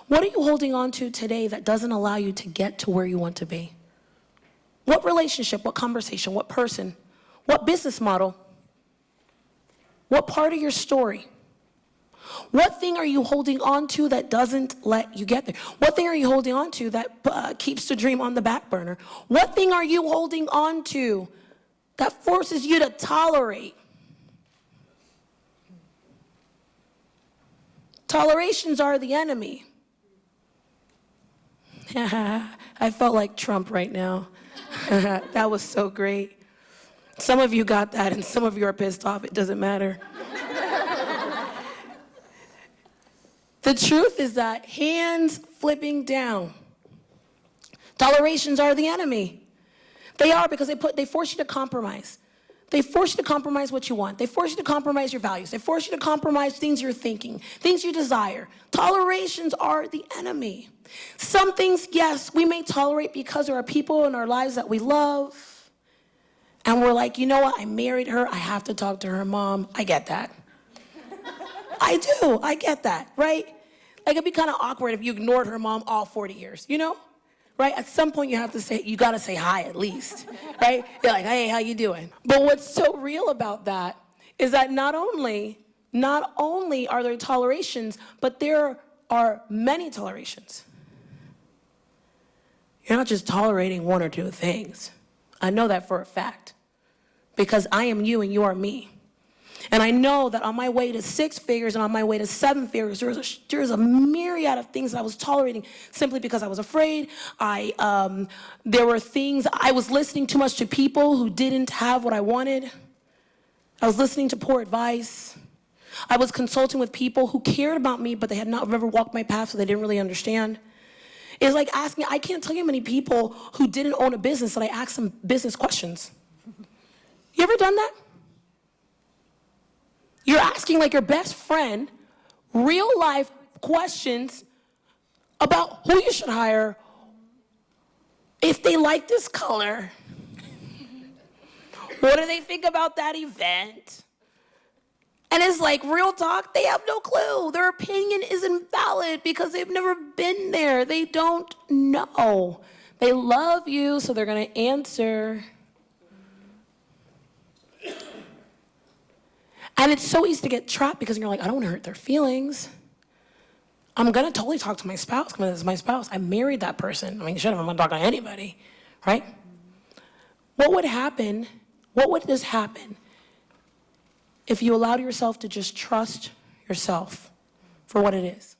What are you holding on to today that doesn't allow you to get to where you want to be? What relationship, what conversation, what person, what business model, what part of your story? What thing are you holding on to that doesn't let you get there? What thing are you holding on to that keeps the dream on the back burner? What thing are you holding on to that forces you to tolerate? Tolerations are the enemy. I felt like Trump right now. That was so great. Some of you got that and some of you are pissed off. It doesn't matter. The truth is that hands flipping down. Tolerations are the enemy. They are, because they force you to compromise. They force you to compromise what you want. They force you to compromise your values. They force you to compromise things you're thinking, things you desire. Tolerations are the enemy. Some things, yes, we may tolerate because there are people in our lives that we love. And we're like, you know what? I married her. I have to talk to her mom. I get that. I do. I get that, right? Like, it'd be kind of awkward if you ignored her mom all 40 years, you know? Right? At some point, you got to say hi at least, right? You're like, hey, how you doing? But what's so real about that is that not only are there tolerations, but there are many tolerations. You're not just tolerating one or two things. I know that for a fact, because I am you and you are me. And I know that on my way to 6 figures and on my way to 7 figures, there's a myriad of things that I was tolerating simply because I was afraid. There were things, I was listening too much to people who didn't have what I wanted. I was listening to poor advice. I was consulting with people who cared about me, but they had never walked my path, so they didn't really understand. It's like asking, I can't tell you how many people who didn't own a business that I asked them business questions. You ever done that? You're asking like your best friend real life questions about who you should hire, if they like this color, what do they think about that event? And it's like, real talk, they have no clue. Their opinion isn't valid because they've never been there. They don't know. They love you, so they're going to answer. And it's so easy to get trapped because you're like, I don't want to hurt their feelings. I'm going to totally talk to my spouse because this is my spouse. I married that person. I mean, shut up, I'm not talking to anybody, right? What would just happen if you allowed yourself to just trust yourself for what it is?